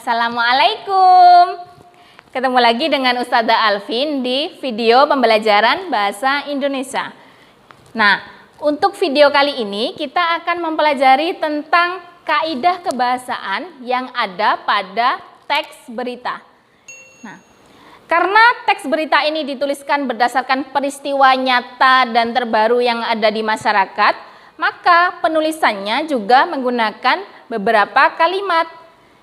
Assalamualaikum. Ketemu lagi dengan Ustazah Alvin di video pembelajaran bahasa Indonesia. Nah, untuk video kali ini kita akan mempelajari tentang kaidah kebahasaan yang ada pada teks berita. Nah, karena teks berita ini dituliskan berdasarkan peristiwa nyata dan terbaru yang ada di masyarakat, maka penulisannya juga menggunakan beberapa kalimat.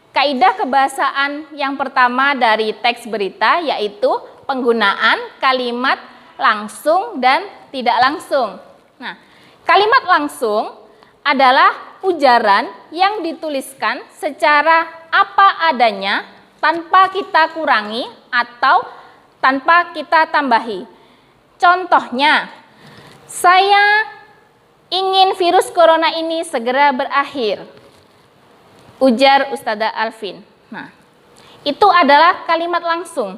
Kaidah kebahasaan yang pertama dari teks berita yaitu penggunaan kalimat langsung dan tidak langsung. Nah, kalimat langsung adalah ujaran yang dituliskan secara apa adanya tanpa kita kurangi atau tanpa kita tambahi. Contohnya, saya ingin virus corona ini segera berakhir, ujar Ustazah Alvin. Nah, itu adalah kalimat langsung.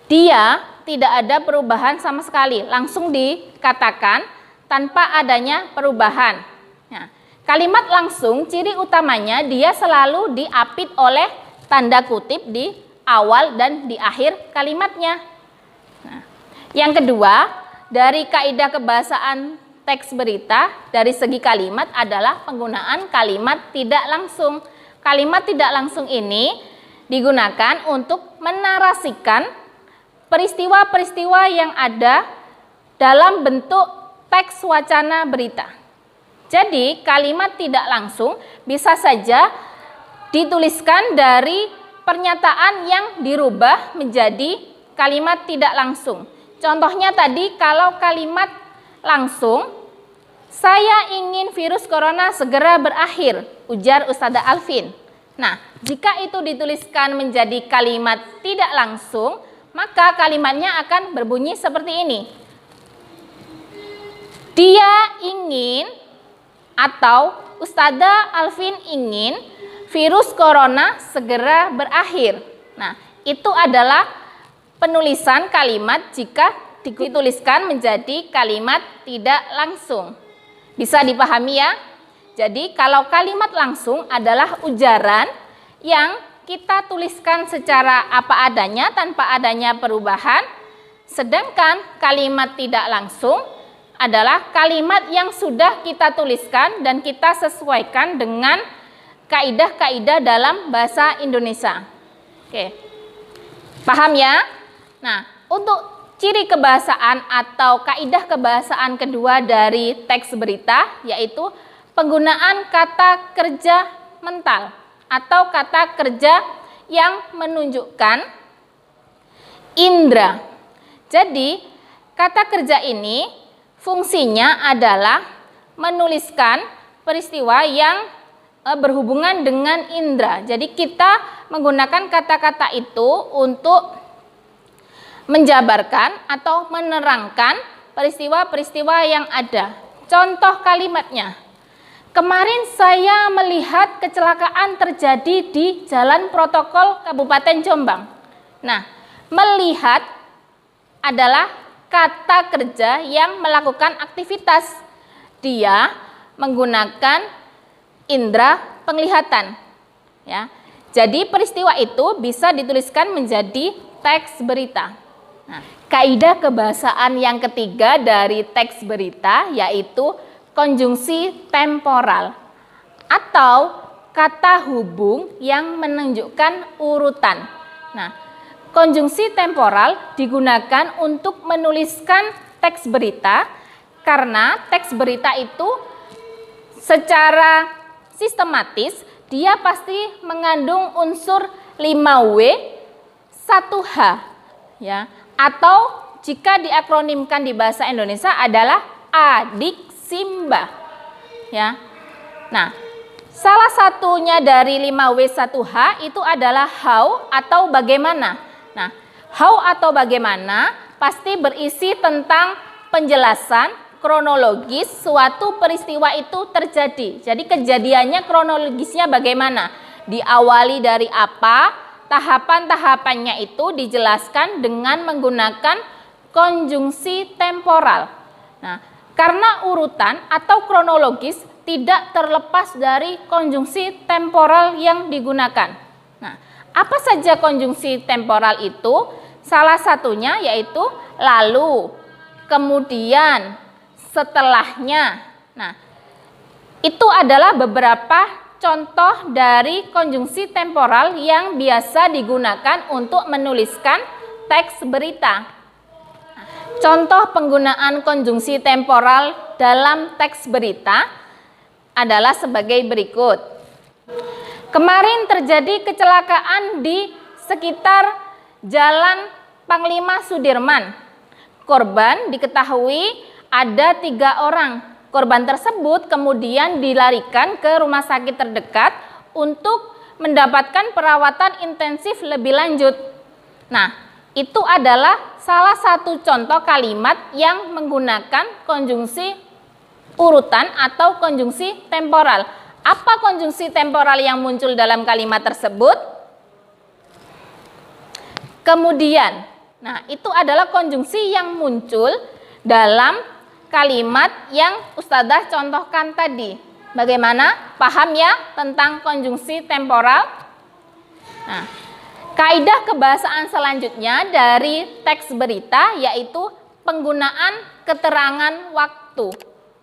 Dia tidak ada perubahan sama sekali, langsung dikatakan tanpa adanya perubahan. Nah, kalimat langsung ciri utamanya dia selalu diapit oleh tanda kutip di awal dan di akhir kalimatnya. Nah, yang kedua, dari kaidah kebahasaan teks berita dari segi kalimat adalah penggunaan kalimat tidak langsung. Kalimat tidak langsung ini digunakan untuk menarasikan peristiwa-peristiwa yang ada dalam bentuk teks wacana berita. Jadi kalimat tidak langsung bisa saja dituliskan dari pernyataan yang dirubah menjadi kalimat tidak langsung. Contohnya tadi kalau kalimat langsung, saya ingin virus corona segera berakhir, ujar Ustazah Alvin. Nah, jika itu dituliskan menjadi kalimat tidak langsung, maka kalimatnya akan berbunyi seperti ini. Dia ingin atau Ustazah Alvin ingin virus corona segera berakhir. Nah, itu adalah penulisan kalimat jika dituliskan menjadi kalimat tidak langsung. Bisa dipahami ya? Jadi kalau kalimat langsung adalah ujaran yang kita tuliskan secara apa adanya tanpa adanya perubahan, sedangkan kalimat tidak langsung adalah kalimat yang sudah kita tuliskan dan kita sesuaikan dengan kaidah-kaidah dalam bahasa Indonesia. Oke. Paham ya? Nah, untuk ciri kebahasaan atau kaidah kebahasaan kedua dari teks berita yaitu penggunaan kata kerja mental atau kata kerja yang menunjukkan indera. Jadi, kata kerja ini fungsinya adalah menuliskan peristiwa yang berhubungan dengan indera. Jadi, kita menggunakan kata-kata itu untuk menjabarkan atau menerangkan peristiwa-peristiwa yang ada. Contoh kalimatnya, kemarin saya melihat kecelakaan terjadi di Jalan Protokol Kabupaten Jombang. Nah, melihat adalah kata kerja yang melakukan aktivitas. Dia menggunakan indera penglihatan. Ya. Jadi peristiwa itu bisa dituliskan menjadi teks berita. Nah, kaidah kebahasaan yang ketiga dari teks berita yaitu konjungsi temporal atau kata hubung yang menunjukkan urutan. Nah, konjungsi temporal digunakan untuk menuliskan teks berita karena teks berita itu secara sistematis dia pasti mengandung unsur 5W 1H ya. Atau jika diakronimkan di bahasa Indonesia adalah adik Simba. Ya. Nah, salah satunya dari 5W1H itu adalah how atau bagaimana. Nah, how atau bagaimana pasti berisi tentang penjelasan kronologis suatu peristiwa itu terjadi. Jadi kejadiannya kronologisnya bagaimana? Diawali dari apa? Tahapan-tahapannya itu dijelaskan dengan menggunakan konjungsi temporal. Nah, karena urutan atau kronologis tidak terlepas dari konjungsi temporal yang digunakan. Nah, apa saja konjungsi temporal itu? Salah satunya yaitu lalu, kemudian, setelahnya. Nah, itu adalah beberapa contoh dari konjungsi temporal yang biasa digunakan untuk menuliskan teks berita. Contoh penggunaan konjungsi temporal dalam teks berita adalah sebagai berikut. Kemarin terjadi kecelakaan di sekitar Jalan Panglima Sudirman. Korban diketahui ada 3 orang. Korban tersebut kemudian dilarikan ke rumah sakit terdekat untuk mendapatkan perawatan intensif lebih lanjut. Nah, itu adalah salah satu contoh kalimat yang menggunakan konjungsi urutan atau konjungsi temporal. Apa konjungsi temporal yang muncul dalam kalimat tersebut? Kemudian, nah itu adalah konjungsi yang muncul dalam kalimat yang Ustadzah contohkan tadi. Bagaimana? Paham ya tentang konjungsi temporal? Nah, kaidah kebahasaan selanjutnya dari teks berita yaitu penggunaan keterangan waktu.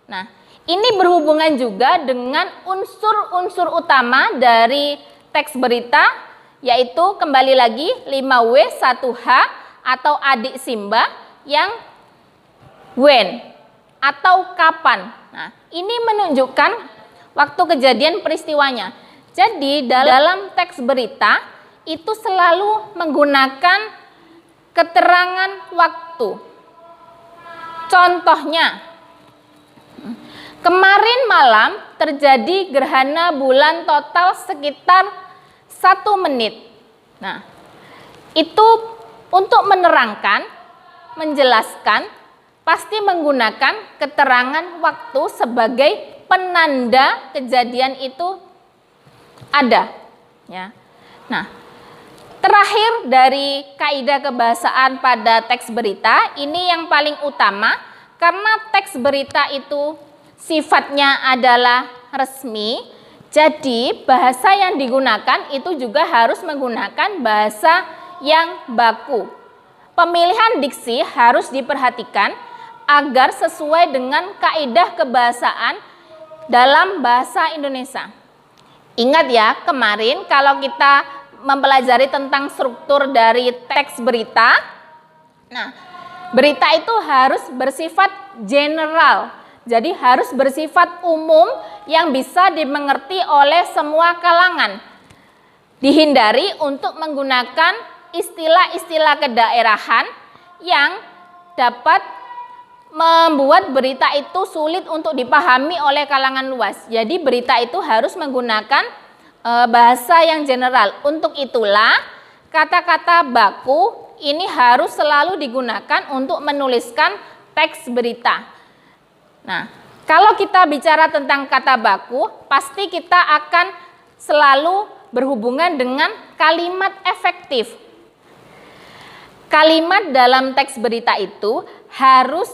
Nah, ini berhubungan juga dengan unsur-unsur utama dari teks berita, yaitu kembali lagi 5W 1H atau adik Simba yang when atau kapan. Nah, ini menunjukkan waktu kejadian peristiwanya. Jadi dalam teks berita itu selalu menggunakan keterangan waktu. Contohnya, kemarin malam terjadi gerhana bulan total sekitar 1 menit. Nah, itu untuk menerangkan, menjelaskan, pasti menggunakan keterangan waktu sebagai penanda kejadian itu ada. Ya. Nah, terakhir dari kaidah kebahasaan pada teks berita, ini yang paling utama karena teks berita itu sifatnya adalah resmi. Jadi bahasa yang digunakan itu juga harus menggunakan bahasa yang baku. Pemilihan diksi harus diperhatikan agar sesuai dengan kaidah kebahasaan dalam bahasa Indonesia. Ingat ya, kemarin kalau kita mempelajari tentang struktur dari teks berita, nah, berita itu harus bersifat general. Jadi harus bersifat umum yang bisa dimengerti oleh semua kalangan. Dihindari untuk menggunakan istilah-istilah kedaerahan yang dapat membuat berita itu sulit untuk dipahami oleh kalangan luas. Jadi berita itu harus menggunakan bahasa yang general. Untuk itulah kata-kata baku ini harus selalu digunakan untuk menuliskan teks berita. Nah, kalau kita bicara tentang kata baku, pasti kita akan selalu berhubungan dengan kalimat efektif. Kalimat dalam teks berita itu harus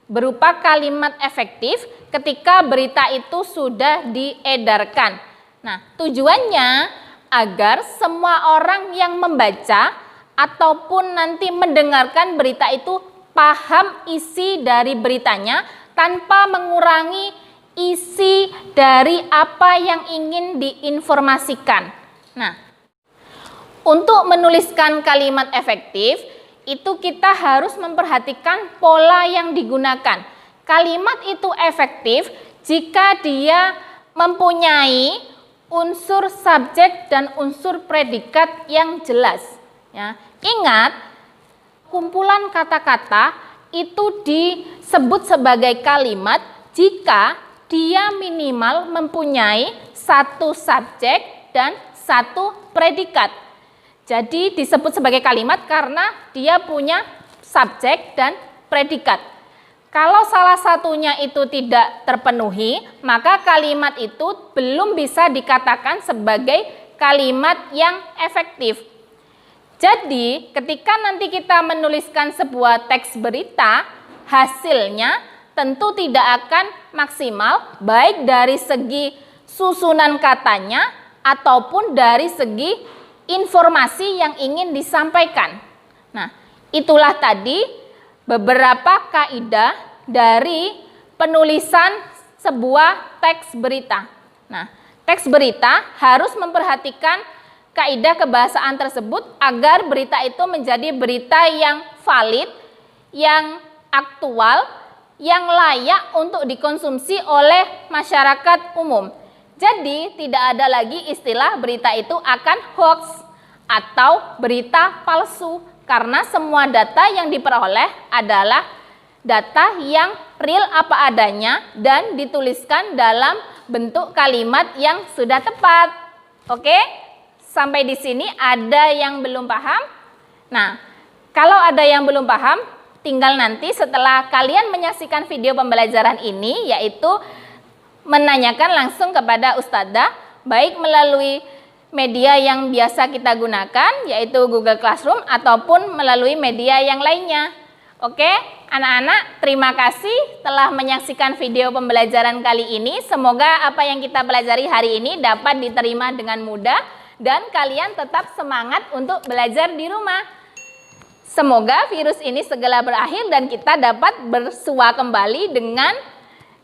berupa kalimat efektif ketika berita itu sudah diedarkan. Nah, tujuannya agar semua orang yang membaca ataupun nanti mendengarkan berita itu paham isi dari beritanya tanpa mengurangi isi dari apa yang ingin diinformasikan. Nah, untuk menuliskan kalimat efektif, itu kita harus memperhatikan pola yang digunakan. Kalimat itu efektif jika dia mempunyai unsur subjek dan unsur predikat yang jelas. Ya. Ingat, kumpulan kata-kata itu disebut sebagai kalimat jika dia minimal mempunyai 1 subjek dan 1 predikat. Jadi disebut sebagai kalimat karena dia punya subjek dan predikat. Kalau salah satunya itu tidak terpenuhi, maka kalimat itu belum bisa dikatakan sebagai kalimat yang efektif. Jadi, ketika nanti kita menuliskan sebuah teks berita, hasilnya tentu tidak akan maksimal, baik dari segi susunan katanya ataupun dari segi informasi yang ingin disampaikan. Nah, itulah tadi beberapa kaidah dari penulisan sebuah teks berita. Nah, teks berita harus memperhatikan kaidah kebahasaan tersebut agar berita itu menjadi berita yang valid, yang aktual, yang layak untuk dikonsumsi oleh masyarakat umum. Jadi, tidak ada lagi istilah berita itu akan hoax atau berita palsu, karena semua data yang diperoleh adalah data yang real apa adanya dan dituliskan dalam bentuk kalimat yang sudah tepat. Oke? Sampai di sini ada yang belum paham? Nah, kalau ada yang belum paham, tinggal nanti setelah kalian menyaksikan video pembelajaran ini, yaitu menanyakan langsung kepada Ustadzah, baik melalui media yang biasa kita gunakan, yaitu Google Classroom, ataupun melalui media yang lainnya. Oke, anak-anak, terima kasih telah menyaksikan video pembelajaran kali ini. Semoga apa yang kita pelajari hari ini dapat diterima dengan mudah dan kalian tetap semangat untuk belajar di rumah. Semoga virus ini segera berakhir dan kita dapat bersua kembali dengan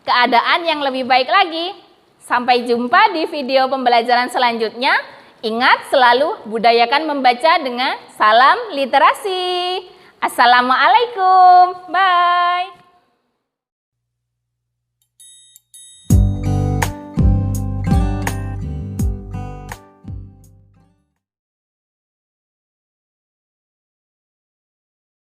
keadaan yang lebih baik lagi. Sampai jumpa di video pembelajaran selanjutnya. Ingat selalu budayakan membaca dengan salam literasi. Assalamualaikum. Bye.